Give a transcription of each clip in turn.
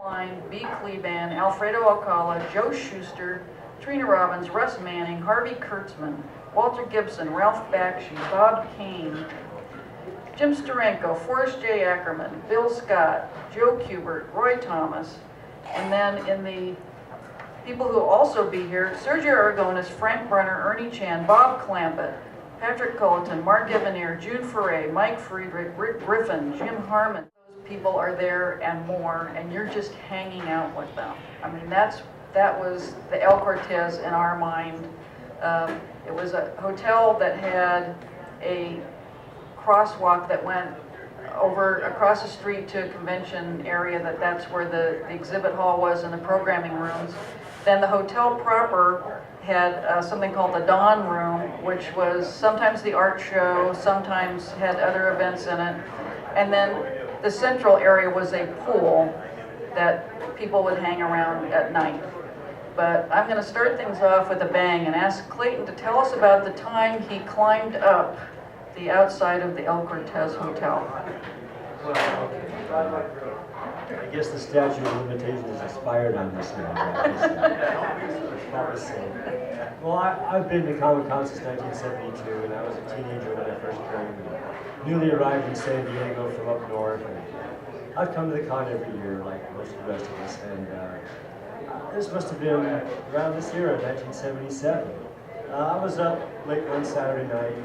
Line, B. Kleban, Alfredo Alcala, Joe Schuster, Trina Robbins, Russ Manning, Harvey Kurtzman, Walter Gibson, Ralph Bakshi, Bob Kane, Jim Steranko, Forrest J. Ackerman, Bill Scott, Joe Kubert, Roy Thomas, and then in the people who will also be here, Sergio Aragonis, Frank Brunner, Ernie Chan, Bob Clampett, Patrick Culleton, Mark Evanier, June Foray, Mike Friedrich, Rick Griffin, Jim Harmon. Those people are there and more, and you're just hanging out with them. I mean, that was the El Cortez in our mind. It was a hotel that had a crosswalk that went over across the street to a convention area. That's where the exhibit hall was and the programming rooms. Then the hotel proper had something called the Dawn Room, which was sometimes the art show, sometimes had other events in it. And then the central area was a pool that people would hang around at night. But I'm going to start things off with a bang and ask Clayton to tell us about the time he climbed up the outside of the El Cortez Hotel. I guess the statute of limitations is expired on this now. Well, I've been to Comic-Con since 1972, and I was a teenager when I first came. Newly arrived in San Diego from up north. And I've come to the con every year, like most of the rest of us, and this must have been around this era, 1977. I was up late one Saturday night,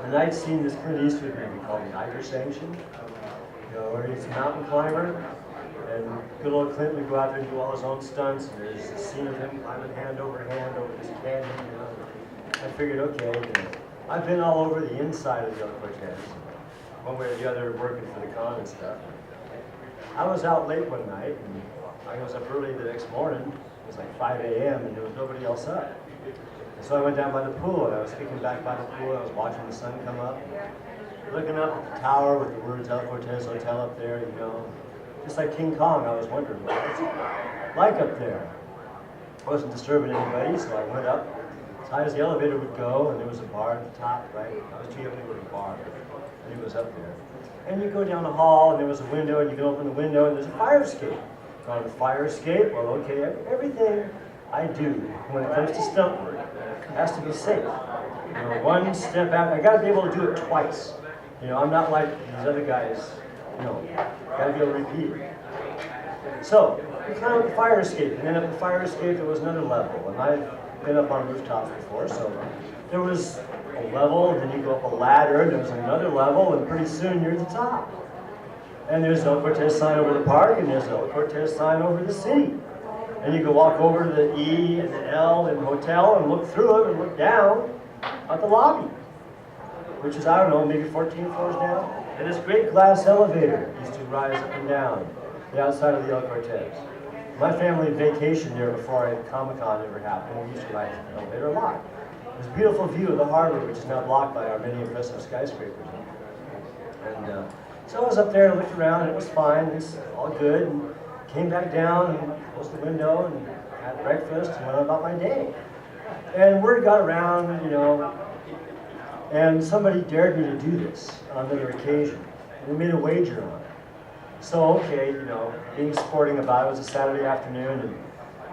and I'd seen this Clint Eastwood movie called The Iger Sanction. You know, where he's a mountain climber, and good old Clint would go out there and do all his own stunts, and there's a scene of him climbing hand over this canyon, you know. I figured, okay, you know, I've been all over the inside of the El Cortez, one way or the other, working for the con and stuff. I was out late one night, and I was up early the next morning. It was like 5 a.m., and there was nobody else up. And so I went down by the pool, and I was kicking back by the pool, I was watching the sun come up. Looking up at the tower with the words El Cortez Hotel up there, you know, just like King Kong, I was wondering, what's it like up there? I wasn't disturbing anybody, so I went up as high as the elevator would go, and there was a bar at the top, right? I was too young to go to the bar, and it was up there. And you go down the hall, and there was a window, and you can open the window, and there's a fire escape. On the fire escape, well, okay, everything I do when it comes to stunt work has to be safe. You know, one step out, I got to be able to do it twice. You know, I'm not like these other guys, you know, gotta be able to repeat it. So, we climbed up the fire escape, and then up the fire escape there was another level, and I've been up on rooftops before, so there was a level, then you go up a ladder, and there was another level, and pretty soon you're at the top. And there's El Cortez sign over the park, and there's El Cortez sign over the city. And you can walk over to the E and the L in the hotel and look through it and look down at the lobby, which is, I don't know, maybe 14 floors down. And this great glass elevator used to rise up and down the outside of the El Cortez. My family vacationed there before Comic-Con ever happened. We used to ride the elevator a lot. There's a beautiful view of the harbor, which is now blocked by our many impressive skyscrapers. And so I was up there and looked around, and it was fine. It was all good. And came back down and closed the window and had breakfast and went on about my day. And word got around, you know, and somebody dared me to do this on another occasion. And we made a wager on it. So, okay, you know, being sporting about it, was a Saturday afternoon, and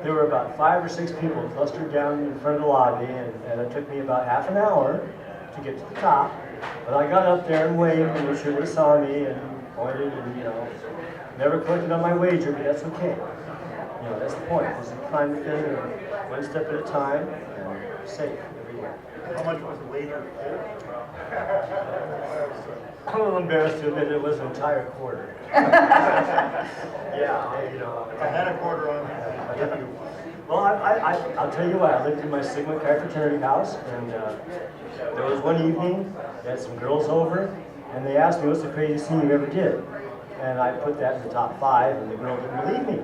there were about 5 or 6 people clustered down in front of the lobby, and it took me about half an hour to get to the top. But I got up there and waved and made sure they saw me and pointed and, you know, never collected on my wager, but that's okay. You know, that's the point. It's the kind of thing, one step at a time, and safe every day. How much was the wager? I'm a little embarrassed to admit it was an entire quarter. Yeah, you know. If I had a quarter on it, I'd give you one. Well, I'll tell you what, I lived in my Sigma Chi fraternity house, and there was one evening, they had some girls over, and they asked me, what's the craziest thing you ever did? And I put that in the top 5, and the girl didn't believe me.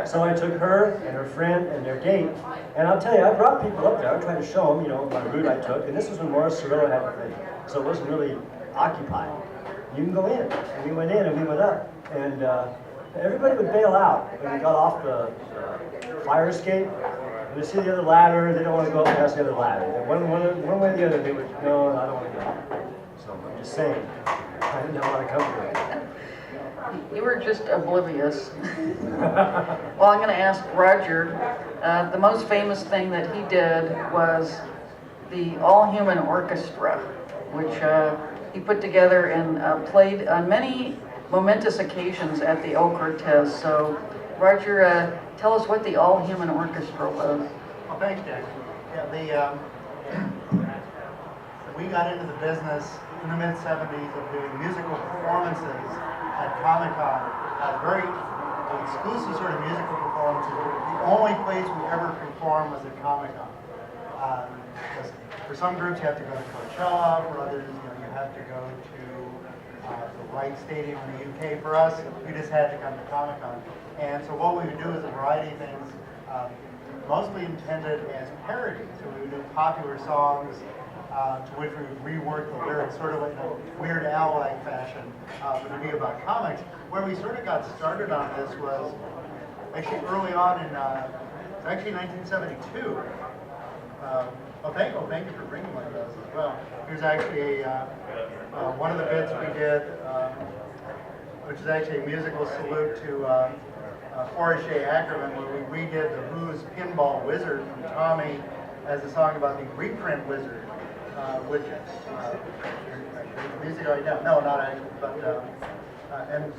So I took her and her friend and their date, and I'll tell you, I brought people up there. I tried to show them, you know, my route I took, and this was when Morris Cirillo had the thing, so it wasn't really occupied. You can go in, and we went in and we went up, and everybody would bail out when we got off the fire escape. When they see the other ladder, they don't want to go up past the other ladder. One way or the other, they would, no, I don't want to go. So I'm just saying, I didn't have a lot of comfort. You were just oblivious. Well, I'm going to ask Roger. The most famous thing that he did was the all-human orchestra, which he put together and played on many momentous occasions at the Cortez. So, Roger, tell us what the all-human orchestra was. Well, thanks, Jack. Yeah, we got into the business in the mid-'70s of doing musical performances at Comic-Con. Very exclusive sort of musical performances. The only place we ever performed was at Comic-Con. For some groups, you have to go to Coachella. For others, you have to go to the Wright Stadium in the UK. For us, we just had to come to Comic-Con. And so what we would do is a variety of things, mostly intended as parodies. So we would do popular songs, to which we would rework the lyrics, sort of like in a Weird Al-like fashion, but to be about comics. Where we sort of got started on this was actually early on in, it's actually 1972. Thank you for bringing one of those as well. Here's actually one of the bits we did, which is actually a musical salute to Forrest J. Ackerman, where we redid the Who's Pinball Wizard from Tommy as a song about the reprint wizard, which music right now. No, not actually, but and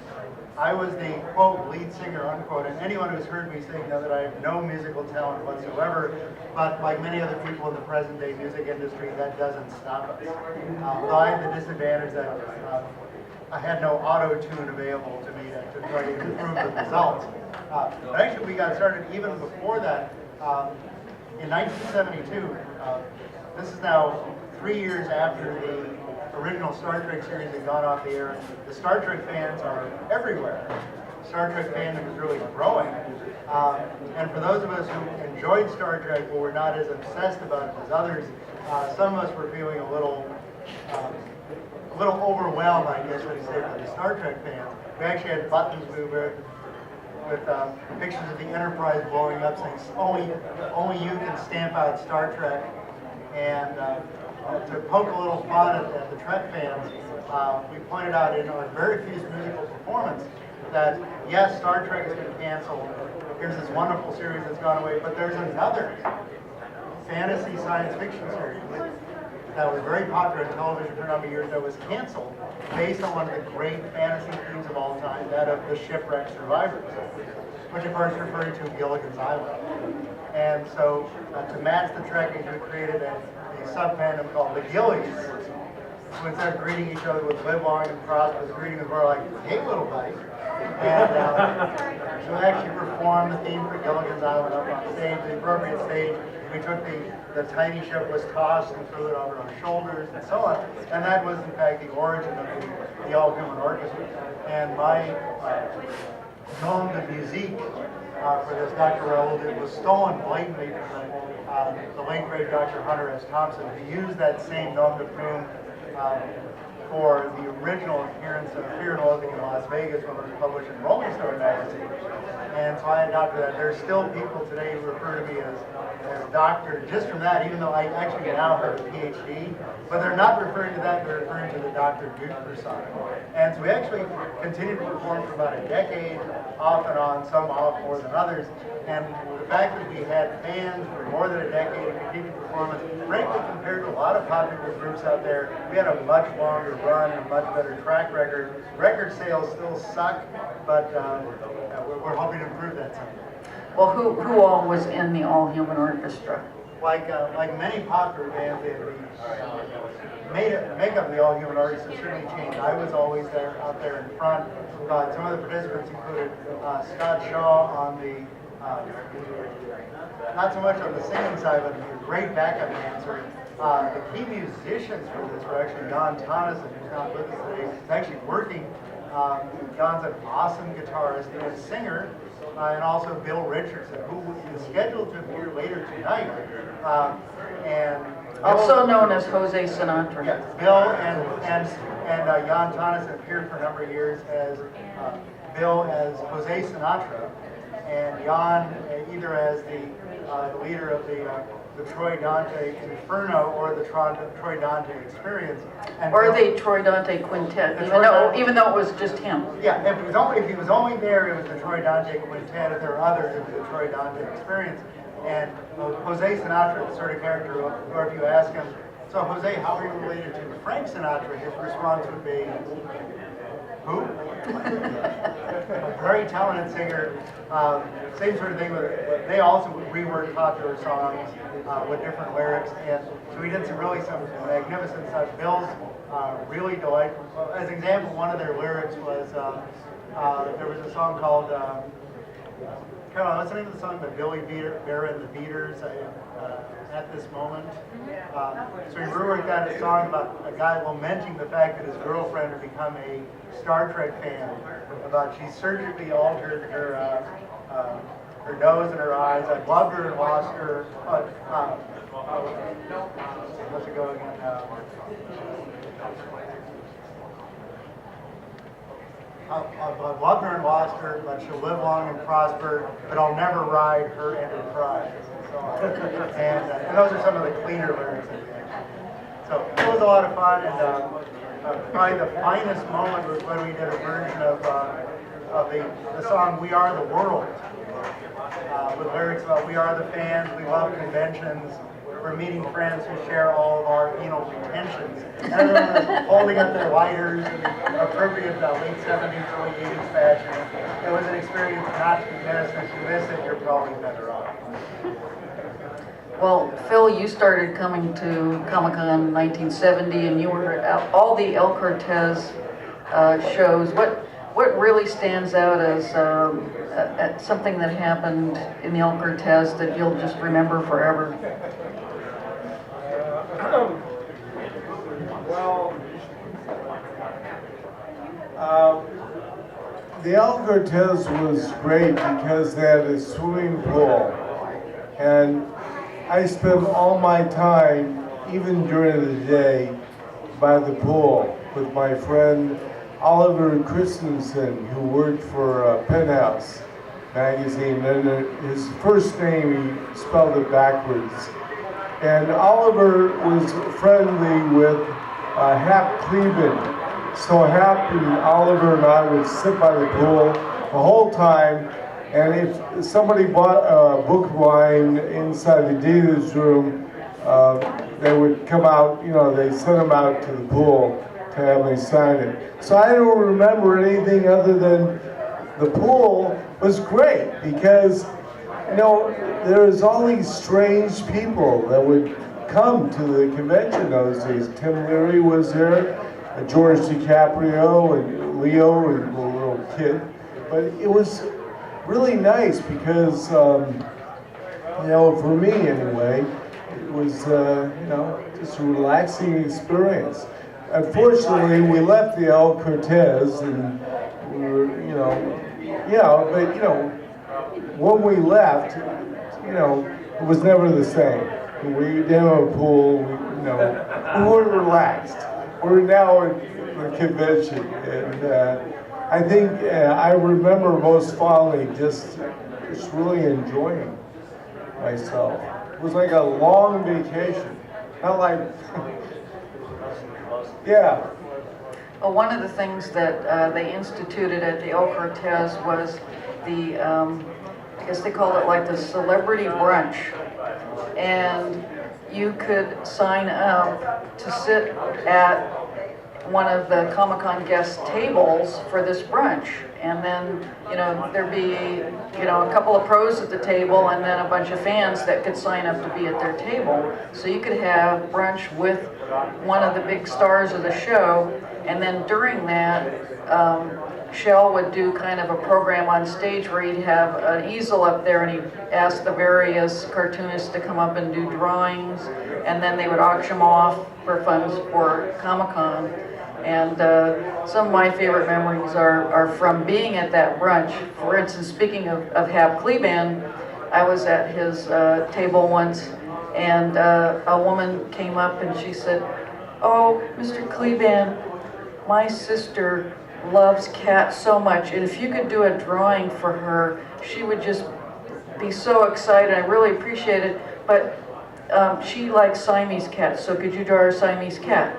I was the quote lead singer unquote, and anyone who's heard me say know that I have no musical talent whatsoever. But like many other people in the present day music industry, that doesn't stop us. Though I had the disadvantage that I had no auto-tune available to me to try to improve the results. But actually, we got started even before that. In 1972, this is now 3 years after the original Star Trek series had gone off the air. The Star Trek fans are everywhere. Star Trek fandom is really growing. And for those of us who enjoyed Star Trek, but were not as obsessed about it as others, some of us were feeling a little overwhelmed, I guess, when you say, by the Star Trek fans. We actually had buttons we were with pictures of the Enterprise blowing up saying, only you can stamp out Star Trek. And to poke a little fun at the Trek fans, we pointed out in our very few musical performance that, yes, Star Trek has been canceled. Here's this wonderful series that's gone away, but there's another fantasy science fiction series that was very popular in television for a number of years that was canceled based on one of the great fantasy themes of all time, that of the shipwrecked survivors, which of course referred to Gilligan's Island. And so to match the Trekkies, we created a sub-fandom called the Gillies, who instead of greeting each other with live long and prosperous, greeting us more like, hey little buddy. And we actually performed the theme for Gilligan's Island up on stage, the appropriate stage. We took the tiny ship was tossed and threw it over our shoulders and so on. And that was in fact the origin of the all-human orchestra. And my nom de musique for this Dr. Raoul, it was stolen blatantly from the late great Dr. Hunter S. Thompson, who used that same nom de plume for the original appearance of Fear and Loathing in Las Vegas when it was published in Rolling Stone magazine. And so I adopted that. There's still people today who refer to me as doctor, just from that, even though I actually now have a PhD, but they're not referring to that, they're referring to the Dr. Duke persona. And so we actually continued to perform for about a decade, off and on, some off more than others. And the fact that we had fans for more than a decade and continued performance, frankly, compared to a lot of popular groups out there, we had a much longer run and a much better track record. Record sales still suck, but we're hoping to improve that someday. Well, who all was in the all-human orchestra? Like many popular bands, the makeup of the all-human orchestra certainly changed. I was always out there in front. Some of the participants included Scott Shaw on the, not so much on the singing side, but a great backup dancer. The key musicians for this were actually Jan Tonneson, who's not with us today. He's actually working. Jan's an awesome guitarist and singer. And also Bill Richardson, who is scheduled to appear later tonight. Also known as Jose Sinatra. Yes, Bill and Jan Tonneson appeared for a number of years as Bill as Jose Sinatra, and Jan either as the leader of the the Troy Dante Inferno or the Troy Dante Experience. And Or Bill- the Troy Dante Quintet, The even Troy though, Dante- even though it was just him. Yeah, if he was only there, it was the Troy Dante Quintet. If there were others, it was the Troy Dante Experience. And Jose Sinatra, the sort of character, or if you ask him, so Jose, how are you related to Frank Sinatra? His response would be, who? A very talented singer. Same sort of thing with, they also reworked popular songs with different lyrics. And so we did some magnificent stuff. Bill's really delightful. As an example, one of their lyrics was, there was a song called, Carol, what's the name of the song by Billy Bear and the Beaters, At This Moment? So he reworked that a song about a guy lamenting the fact that his girlfriend had become a Star Trek fan, about she surgically altered her nose and her eyes. I loved her and lost her. Let's go again now. I've loved her and lost her, but she'll live long and prosper, but I'll never ride her enterprise. And those are some of the cleaner lyrics. So it was a lot of fun, and probably the finest moment was when we did a version of the song "We Are the World," with lyrics about "We are the fans, we love conventions, we're meeting friends who share all of our anal retentions." And everyone was holding up their lighters in the appropriate late 70s, early 80s fashion. It was an experience not to be missed. If you miss it, you're probably better off. Well, Phil, you started coming to Comic-Con in 1970, and you were at all the El Cortez shows. What really stands out as something that happened in the El Cortez that you'll just remember forever? The El Cortez was great because they had a swimming pool, and I spent all my time, even during the day, by the pool with my friend Oliver Christensen, who worked for Penthouse magazine, and his first name, he spelled it backwards. And Oliver was friendly with Hap Cleveland. So Hap and Oliver and I would sit by the pool the whole time, and if somebody bought a book of mine inside the dealer's room, they would come out, they sent them out to the pool to have me sign it. So I don't remember anything other than the pool was great because, there was all these strange people that would come to the convention those days. Tim Leary was there, George DiCaprio, and Leo, and a little kid. But it was really nice because, for me anyway, it was, just a relaxing experience. Unfortunately, we left the El Cortez, and we were, when we left, it was never the same. We didn't have a pool, we weren't relaxed. We're now at the convention, and I think I remember most fondly just really enjoying myself. It was like a long vacation, not like, yeah. Well, one of the things that they instituted at the El Cortez was the, I guess they called it like the celebrity brunch. And you could sign up to sit at one of the Comic-Con guest tables for this brunch. And then, there'd be, a couple of pros at the table and then a bunch of fans that could sign up to be at their table. So you could have brunch with one of the big stars of the show. And then during that, Shell would do kind of a program on stage where he'd have an easel up there and he'd ask the various cartoonists to come up and do drawings, and then they would auction them off for funds for Comic-Con. And some of my favorite memories are from being at that brunch. For instance, speaking of Hap Cleveland, I was at his table once, and a woman came up and she said, "Oh, Mr. Cleveland, my sister loves cats so much, and if you could do a drawing for her, she would just be so excited. I really appreciate it, but she likes Siamese cats, so could you draw her Siamese cat?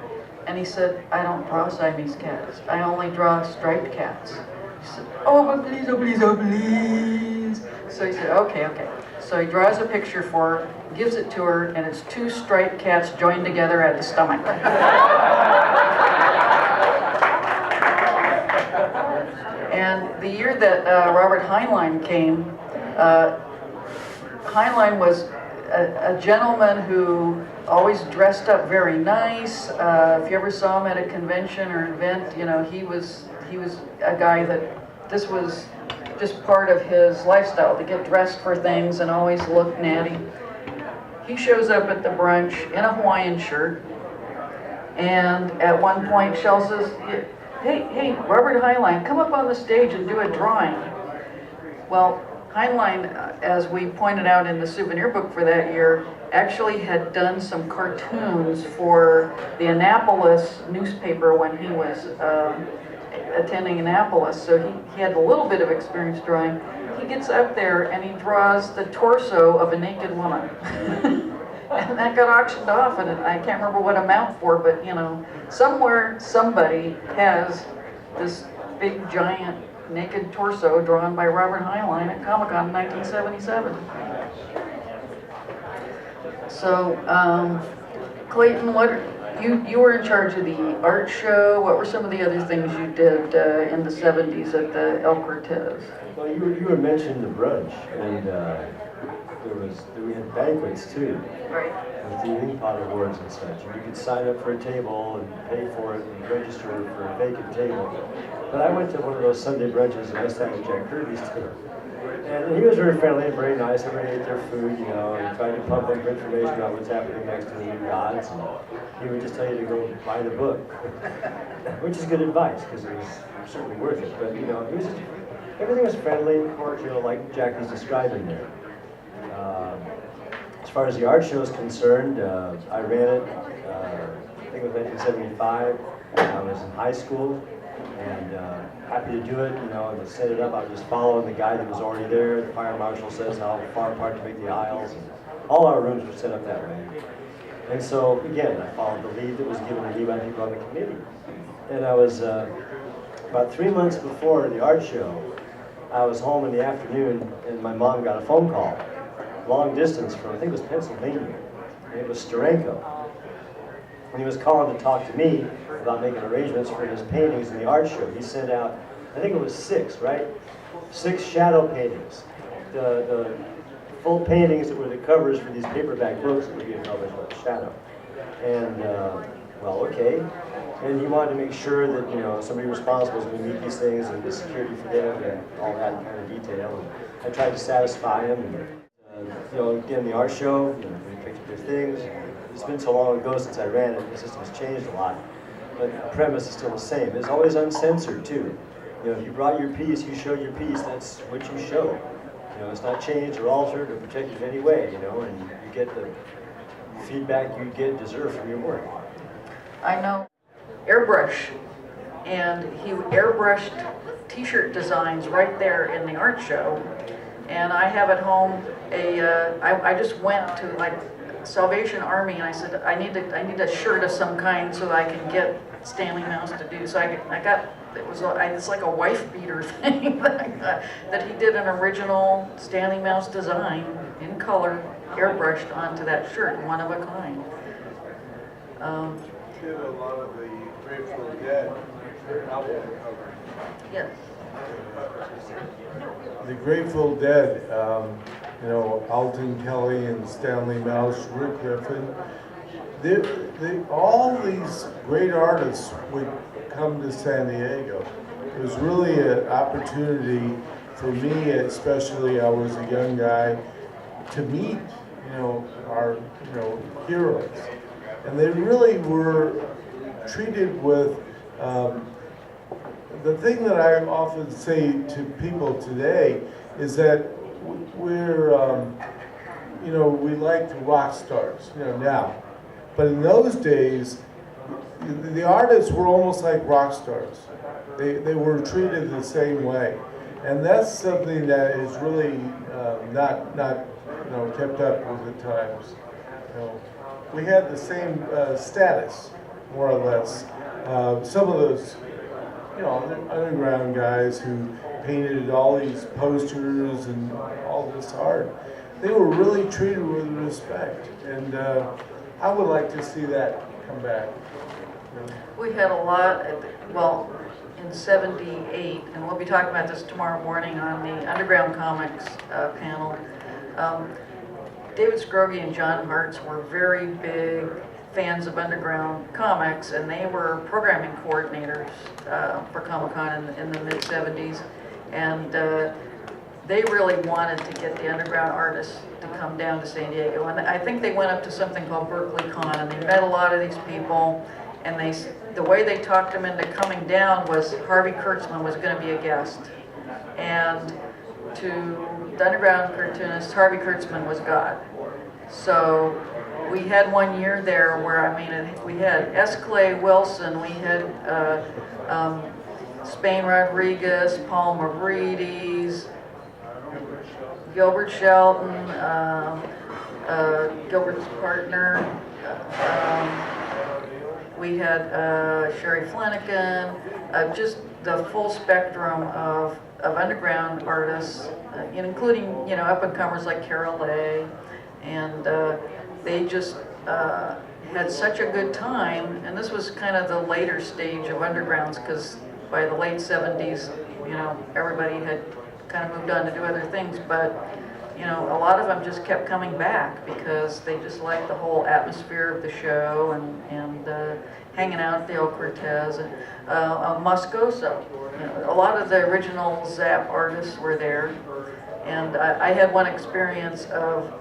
And he said, I don't draw Siamese cats. I only draw striped cats. She said, oh, but please, oh, please, oh, please. So he said, okay, okay. So he draws a picture for her, gives it to her, and it's 2 striped cats joined together at the stomach. And the year that Robert Heinlein came, Heinlein was a gentleman who always dressed up very nice. If you ever saw him at a convention or event, you know, he was a guy that this was just part of his lifestyle, to get dressed for things and always look natty. He shows up at the brunch in a Hawaiian shirt, and at one point Shell says, hey, Robert Heinlein, come up on the stage and do a drawing. Well, Heinlein, as we pointed out in the souvenir book for that year, actually had done some cartoons for the Annapolis newspaper when he was attending Annapolis, so he had a little bit of experience drawing. He gets up there and he draws the torso of a naked woman. And that got auctioned off, and I can't remember what amount for, but you know, somewhere somebody has this big giant naked torso drawn by Robert Heinlein at Comic-Con in 1977. So, Clayton, you were in charge of the art show. What were some of the other things you did in the 70s at the El Cortez? Well, you were mentioning the brunch, and we had banquets too. Right. With the evening pot awards and such. And you could sign up for a table and pay for it and register for a vacant table. But I went to one of those Sunday brunches and I sat with Jack Kirby's too. And he was very friendly and very nice. Everybody ate their food, you know, and tried to pump up information about what's happening next to the new gods. And he would just tell you to go buy the book, which is good advice because it was certainly worth it. But you know, everything was friendly and cordial, like Jack was describing there. As far as the art show is concerned, I ran it, I think it was 1975. I was in high school, and happy to do it, you know, and to set it up. I was just following the guy that was already there. The fire marshal says how far apart to make the aisles, and all our rooms were set up that way. And so, again, I followed the lead that was given to me by people on the committee. And I was, about 3 months before the art show, I was home in the afternoon, and my mom got a phone call. Long distance from, I think it was Pennsylvania, and it was Steranko. And he was calling to talk to me about making arrangements for his paintings in the art show. He sent out, I think it was 6, right? 6 shadow paintings. The full paintings that were the covers for these paperback books that were being published by the Shadow. And, well, okay. And he wanted to make sure that, you know, somebody responsible was going to meet these things and the security for them and all that kind of detail. And I tried to satisfy him. And, you know, again, the art show, you know, we picked up their things. It's been so long ago since I ran it, the system's changed a lot. But the premise is still the same. It's always uncensored, too. You know, if you brought your piece, you showed your piece, that's what you show. You know, it's not changed or altered or protected in any way, you know, and you get the feedback you deserve from your work. I know airbrush, and he airbrushed t-shirt designs right there in the art show. And I have at home I just went to like Salvation Army and I said, I need a shirt of some kind so that I can get Stanley Mouse to do. So I got, it's like a wife beater thing that I got, that he did an original Stanley Mouse design in color, airbrushed onto that shirt, one of a kind. Did a lot of the Grateful Dead album cover. Yes. The Grateful Dead, you know, Alton Kelly and Stanley Mouse, Rick Griffin, all these great artists would come to San Diego. It was really an opportunity for me, especially I was a young guy, to meet, you know, our, you know, heroes. And they really were treated with, the thing that I often say to people today is that we're, you know, we like rock stars, you know, now. But in those days, the artists were almost like rock stars. They were treated the same way. And that's something that is really not you know, kept up with the times. You know, we had the same status, more or less. Some of those, you know, underground guys who painted all these posters and all this art, they were really treated with respect, and I would like to see that come back. We had a lot, well, in '78, and we'll be talking about this tomorrow morning on the Underground Comics panel. David Scroggie and John Hartz were very big fans of Underground Comics, and they were programming coordinators for Comic-Con in the mid-'70s, and they really wanted to get the underground artists to come down to San Diego. And I think they went up to something called Berkeley Con, and they met a lot of these people, and the way they talked them into coming down was Harvey Kurtzman was going to be a guest. And to the underground cartoonist, Harvey Kurtzman was God. So we had one year there where, I mean, we had S. Clay Wilson, we had Spain Rodriguez, Paul Mavrides, Gilbert Shelton, Gilbert's partner. We had Sherry Flanagan, just the full spectrum of underground artists, including, you know, up-and-comers like Carol Leigh, and they just had such a good time. And this was kind of the later stage of undergrounds, because by the late '70s, you know, everybody had kind of moved on to do other things, but you know, a lot of them just kept coming back because they just liked the whole atmosphere of the show and hanging out at the old Cortez. And Moscoso, you know, a lot of the original Zap artists were there. And I had one experience of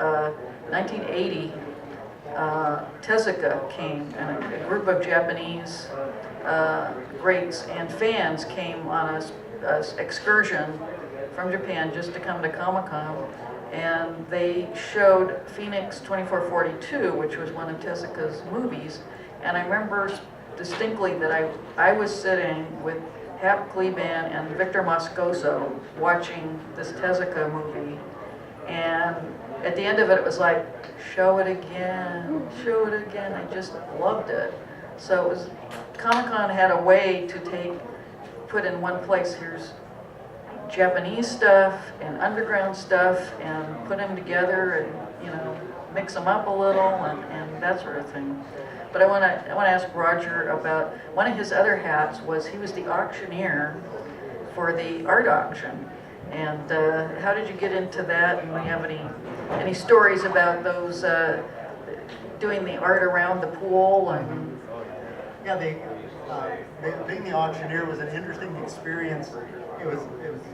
1980, Tezuka came, and a group of Japanese greats and fans came on a excursion from Japan just to come to Comic-Con, and they showed Phoenix 2442, which was one of Tezuka's movies. And I remember distinctly that I was sitting with Hap Kleban and Victor Moscoso watching this Tezuka movie, and at the end of it, it was like, show it again, show it again. I just loved it. So it was, Comic-Con had a way to put in one place, here's Japanese stuff and underground stuff, and put them together and, you know, mix them up a little and that sort of thing. But I want to ask Roger about one of his other hats. Was he was the auctioneer for the art auction, and how did you get into that? And do you have any stories about those doing the art around the pool? And yeah, being the auctioneer was an interesting experience. It was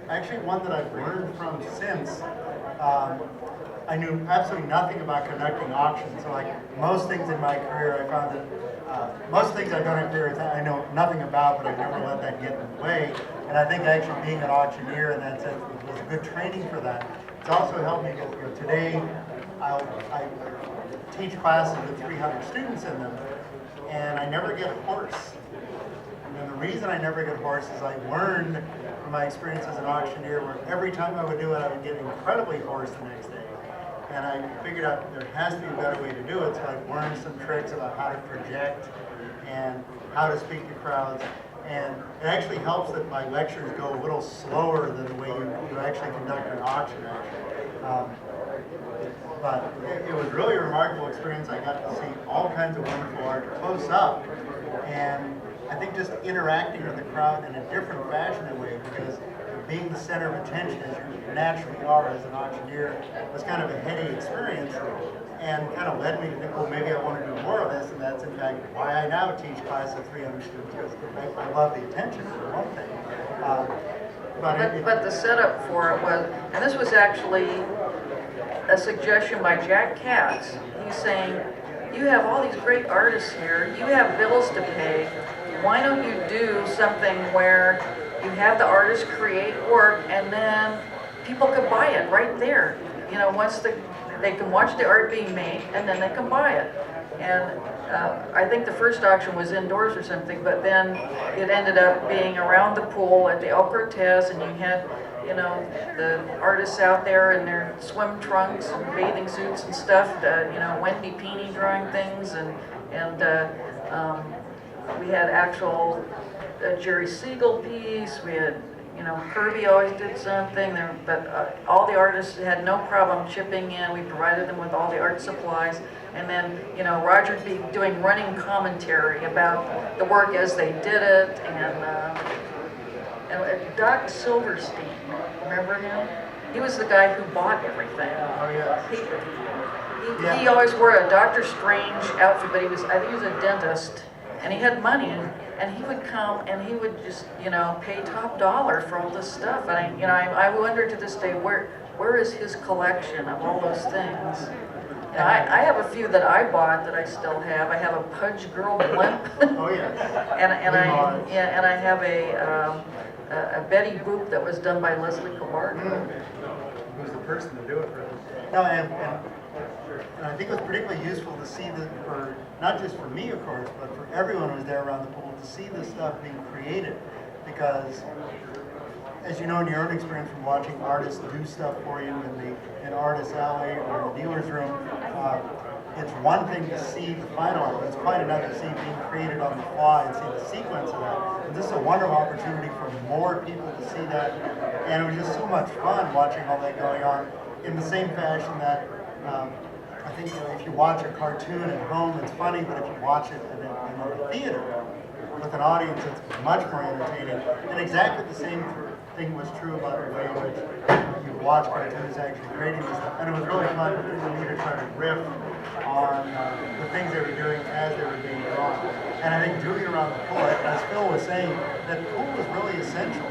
actually one that I've learned from since. I knew absolutely nothing about conducting auctions. So like most things in my career, I found that most things I've done in career I know nothing about, but I've never let that get in the way. And I think actually being an auctioneer in that sense was good training for that. It's also helped me because, you know, today I teach classes with 300 students in them, and I never get hoarse. And the reason I never get hoarse is I learned from my experience as an auctioneer where every time I would do it, I would get incredibly hoarse the next day. And I figured out there has to be a better way to do it, so I learned some tricks about how to project and how to speak to crowds. And it actually helps that my lectures go a little slower than the way you actually conduct an auction, actually. But it was really a remarkable experience. I got to see all kinds of wonderful art close up. And I think just interacting with the crowd in a different fashion in a way, because being the center of attention as you naturally are as an auctioneer was kind of a heady experience, and kind of led me to think, well, maybe I want to do more of this, and that's in fact why I now teach classes of 300 students, because I love the attention for one thing. But the setup for it was, and this was actually a suggestion by Jack Katz. He's saying, you have all these great artists here, you have bills to pay, why don't you do something where you have the artist create work and then people could buy it right there. You know, once they can watch the art being made and then they can buy it. And I think the first auction was indoors or something, but then it ended up being around the pool at the El Cortez, and you had you know, the artists out there in their swim trunks and bathing suits and stuff, you know, Wendy Peeney drawing things, and we had actual Jerry Siegel piece, we had, you know, Kirby always did something, but all the artists had no problem chipping in. We provided them with all the art supplies. And then, you know, Roger'd be doing running commentary about the work as they did it. And Doc Silverstein, remember him? He was the guy who bought everything. Oh, yeah. He always wore a Doctor Strange outfit, but I think he was a dentist. And he had money, and he would come and he would just, you know, pay top dollar for all this stuff. And I wonder to this day, where is his collection of all those things? You know, I have a few that I bought that I still have. I have a Pudge Girl blimp. Oh, yeah. and I have a Betty Boop that was done by Leslie Cabardo. Who's the person to do it for us? No, and I think it was particularly useful to see for not just for me, of course, but for everyone who was there around the pool, to see this stuff being created. Because, as you know in your own experience from watching artists do stuff for you in Artist Alley or in the dealer's room, it's one thing to see the final art, but it's quite another to see it being created on the fly and see the sequence of that. And this is a wonderful opportunity for more people to see that. And it was just so much fun watching all that going on in the same fashion that I think, you know, if you watch a cartoon at home, it's funny, but if you watch it in a theater with an audience, it's much more entertaining. And exactly the same thing was true about the way in which you watch cartoons actually creating this stuff. And it was really fun for me to try to riff on the things they were doing as they were being drawn. And I think doing around the pool, as Phil was saying, that pool was really essential.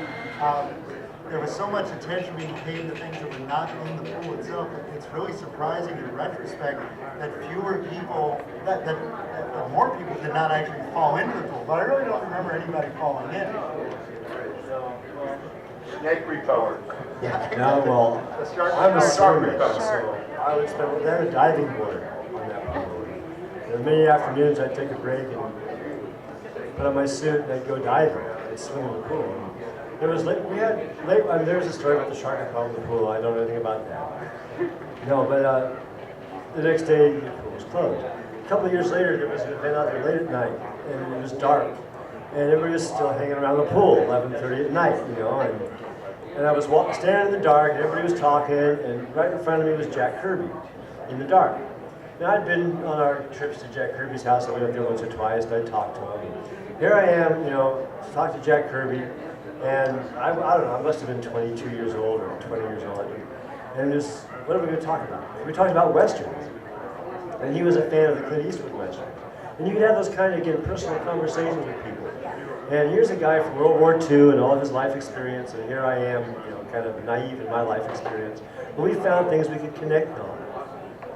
There was so much attention being paid to things that were not in the pool itself. It's really surprising in retrospect that fewer people, that more people did not actually fall into the pool. But I really don't remember anybody falling in. Snake repellent. Now, well, I'm a swimmer, so I would spend, they had a diving board on that pool. And many afternoons I'd take a break and put on my suit and I'd go diving. I'd swim in the pool. There was there's a story about the shark that fell in the pool. I don't know anything about that. No, but the next day the pool was closed. A couple of years later, there was an event out there late at night, and it was dark, and everybody was still hanging around the pool, 11:30 at night, you know, and I was standing in the dark, and everybody was talking, and right in front of me was Jack Kirby, in the dark. Now, I'd been on our trips to Jack Kirby's house. I went up there once or twice, and I talked to him. And here I am, you know, talking to Jack Kirby. And I don't know, I must have been 22 years old or 20 years old. And just, what are we going to talk about? We talked about Westerns. And he was a fan of the Clint Eastwood Westerns. And you could have those kind of, again, personal conversations with people. And here's a guy from World War II and all of his life experience, and here I am, you know, kind of naive in my life experience. But we found things we could connect on,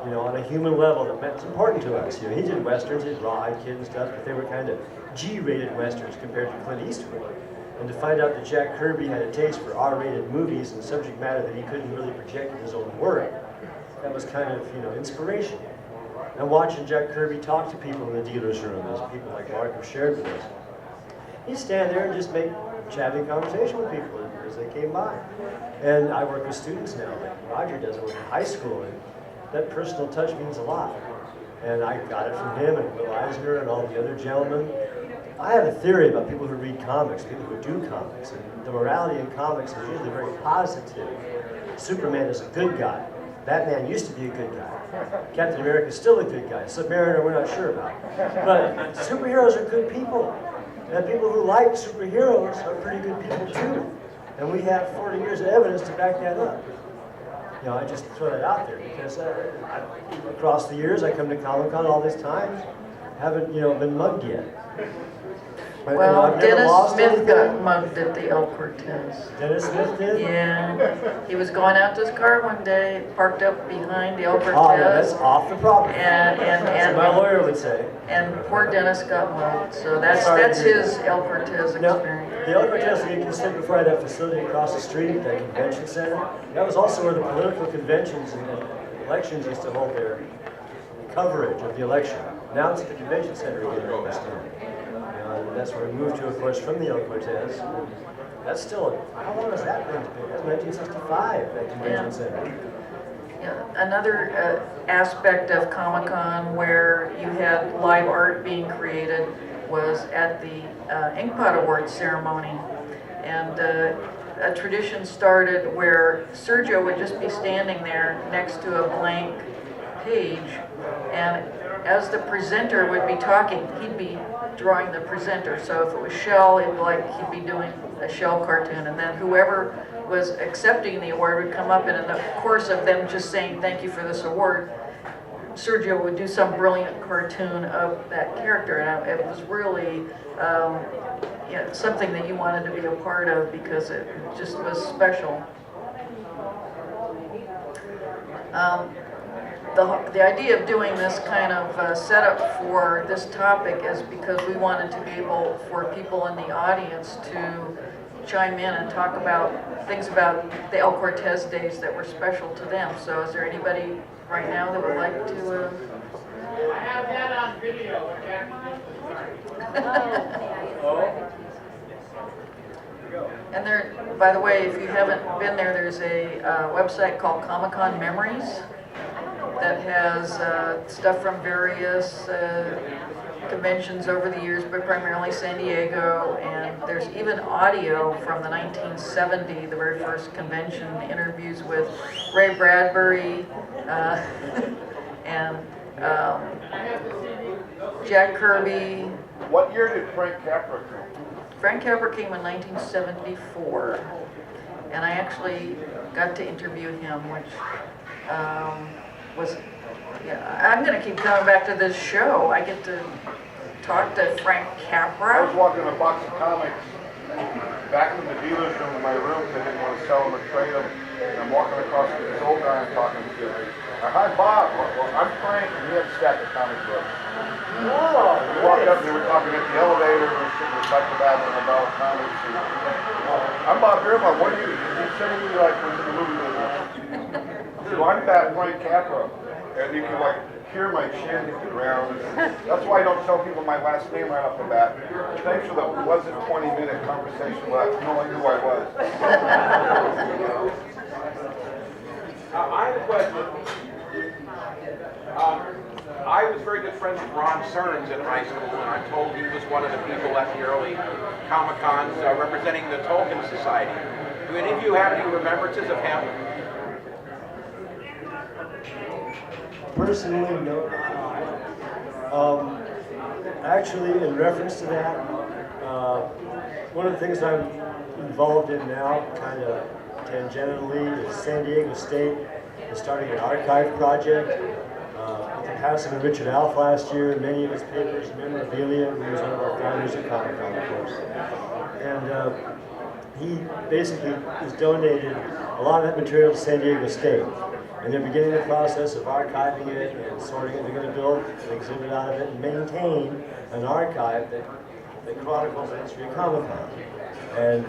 you know, on a human level that meant important to us. You know, he did Westerns, he did Raw Kid and stuff, but they were kind of G-rated Westerns compared to Clint Eastwood. And to find out that Jack Kirby had a taste for R-rated movies and subject matter that he couldn't really project in his own work, that was kind of, you know, inspiration. And watching Jack Kirby talk to people in the dealer's room, as people like Mark have shared with us, he'd stand there and just make chatting conversation with people as they came by. And I work with students now, like Roger does. I work in high school, and that personal touch means a lot. And I got it from him and Will Eisner and all the other gentlemen. I have a theory about people who read comics, people who do comics, and the morality in comics is usually very positive. Superman is a good guy. Batman used to be a good guy. Captain America is still a good guy. Submariner we're not sure about. But superheroes are good people. And people who like superheroes are pretty good people too. And we have 40 years of evidence to back that up. You know, I just throw that out there because across the years I come to Comic-Con all this time, haven't, you know, been mugged yet. Well, Dennis Smith got mugged at the El Cortez. Dennis Smith did? Yeah. He was going out to his car one day, parked up behind the El Cortez. Oh, yeah, that's off the property. And my lawyer would say. And poor Dennis got mugged. So that's his El Cortez experience. Now, the El Cortez, you can sit before that facility across the street, that convention center. That was also where the political conventions and the elections used to hold their coverage of the election. Now it's at the convention center again in West End. That's where we moved to, of course, from the El Cortez. That's still, how long has that been? That's 1965, that convention center. Yeah, another aspect of Comic-Con where you had live art being created was at the Inkpot Awards ceremony. And a tradition started where Sergio would just be standing there next to a blank page, and as the presenter would be talking, he'd be drawing the presenter. So if it was Shell, it'd be like he'd be doing a Shell cartoon, and then whoever was accepting the award would come up, and in the course of them just saying thank you for this award, Sergio would do some brilliant cartoon of that character, and it was really something that you wanted to be a part of because it just was special. The idea of doing this kind of setup for this topic is because we wanted to be able for people in the audience to chime in and talk about things about the El Cortez days that were special to them. So is there anybody right now that would like to? I have that on video. And there, by the way, if you haven't been there, there's a website called Comic-Con Memories that has stuff from various conventions over the years, but primarily San Diego, and there's even audio from the 1970, the very first convention, interviews with Ray Bradbury and Jack Kirby. What year did Frank Capra come? Frank Capra came in 1974, and I actually got to interview him, which was, yeah, I'm going to keep coming back to this show. I get to talk to Frank I was Capra. walking a box of comics back from the dealer's room to my room because I didn't want to sell them or trade them. And I'm walking across to this old guy I'm talking to. Hi, Bob. Well, I'm Frank, and he had a stack of comic books. Oh, We walked up and they were talking at the elevator, we were sitting beside the bathroom about comics. And, I'm Bob Grandma, what are you? He said to me like was in the movie business. So I'm that Frank Capra. And you can like hear my chin hit the ground. That's why I don't tell people my last name right off the bat. Thanks for the wasn't 20-minute conversation where no one knew who I was. I have a question. I was very good friends with Ron Cerns in high school, and I'm told he was one of the people at the early Comic-Cons representing the Tolkien Society. Do any of you have any remembrances of him? personally, no. Actually, in reference to that, one of the things I'm involved in now, kind of tangentially, is San Diego State is starting an archive project. With the passing of Richard Alf last year, many of his papers, memorabilia, he was one of our founders at Comic-Con, of course. And he basically has donated a lot of that material to San Diego State. And they're beginning the process of archiving it and sorting it. They're going to build an exhibit out of it and maintain an archive that chronicles the history of Comic-Con. And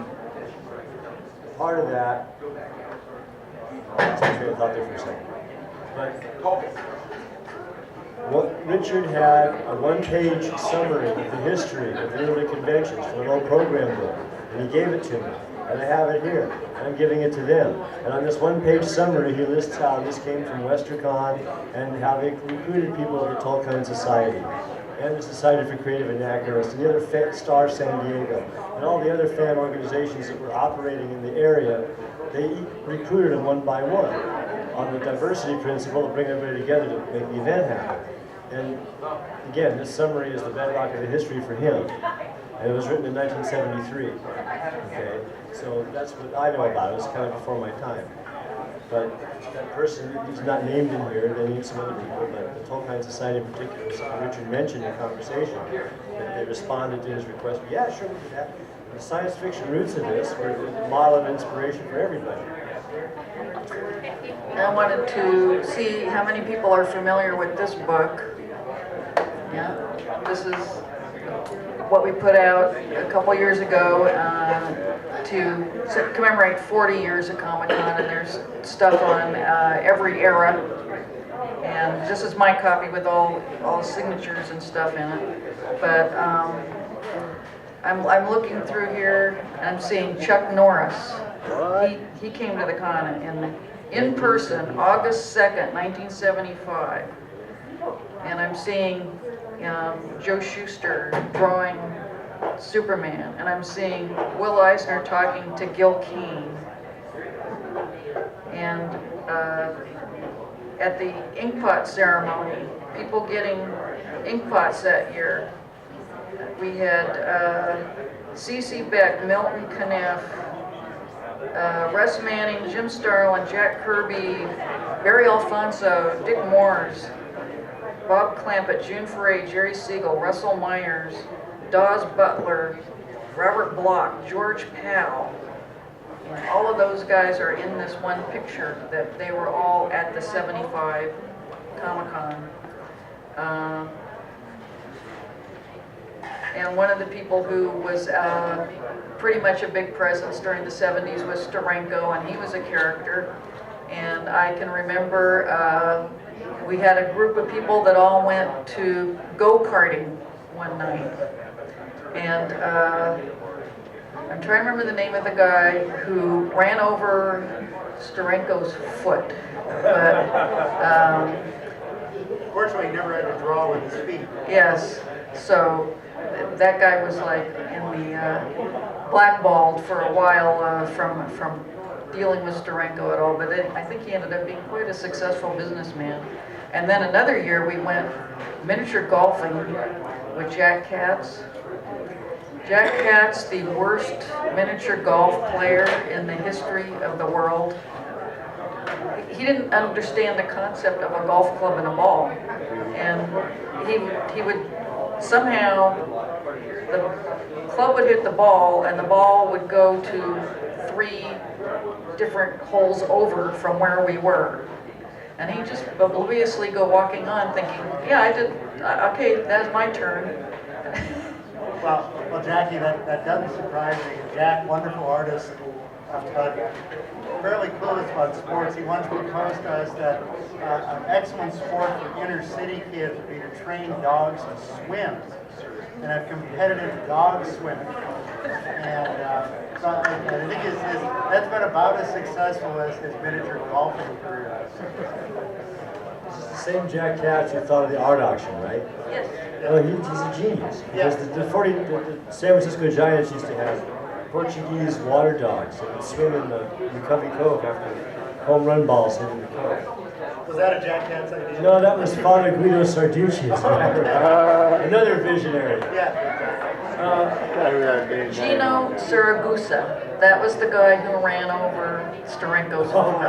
part of that, I lost my train of thought there for a second. But Richard had a one-page summary of the history of the early conventions from an old program book, and he gave it to me. And I have it here, and I'm giving it to them. And on this one-page summary, he lists how this came from WesterCon and how they recruited people to the Tolkien Society and the Society for Creative Anachronist and the other Star San Diego and all the other fan organizations that were operating in the area. They recruited them one by one on the diversity principle to bring everybody together to make the event happen. And again, this summary is the bedrock of the history for him. And it was written in 1973. Okay, so that's what I know about it. It's kind of before my time. But that person is not named in here. They need some other people. But the Tolkien Society in particular, was something Richard mentioned in conversation. That they responded to his request. Yeah, sure, we do that. The science fiction roots of this were the model of inspiration for everybody. I wanted to see how many people are familiar with this book. Yeah, this is what we put out a couple years ago to commemorate 40 years of Comic-Con, and there's stuff on every era. And this is my copy with all the signatures and stuff in it. But I'm looking through here, and I'm seeing Chuck Norris. He came to the con in person, August 2nd, 1975. And I'm seeing Joe Shuster drawing Superman, and I'm seeing Will Eisner talking to Gil Kane. And at the inkpot ceremony, people getting inkpots that year, we had C.C. Beck, Milton Caniff, Russ Manning, Jim Starlin, Jack Kirby, Barry Alfonso, Dick Moores, Bob Clampett, June Foray, Jerry Siegel, Russell Myers, Dawes Butler, Robert Bloch, George Powell. And all of those guys are in this one picture that they were all at the 75 Comic-Con. And one of the people who was pretty much a big presence during the 70s was Steranko, and he was a character. And I can remember we had a group of people that all went to go-karting one night. And I'm trying to remember the name of the guy who ran over Steranko's foot. But Fortunately, he never had to draw with his feet. yes, so that guy was like in the blackballed for a while from dealing with Steranko at all, but I think he ended up being quite a successful businessman. And then another year we went miniature golfing with Jack Katz. Jack Katz, the worst miniature golf player in the history of the world. He didn't understand the concept of a golf club and a ball. And he would somehow, the club would hit the ball and the ball would go to 3 different holes over from where we were. And he'd just obliviously go walking on thinking, yeah, I did, okay, that's my turn. Well, Jackie, that doesn't surprise me. Jack, wonderful artist, but fairly clueless about sports. He once proposed to us that an excellent sport for inner city kids would be to train dogs to swim and have competitive dog swimming. And so I think that's been about as successful as his miniature golfing career. This is the same Jack Katz who thought of the art auction, right? Yes. Well, he's a genius. Because the San Francisco Giants used to have Portuguese water dogs that would swim in the Covey Cove after home run balls hit in the cove. Was that a Jack Katz idea? No, that was Father Guido Sarducci. Another visionary. Yeah. Gino Saragusa. That was the guy who ran over Steranko's foot.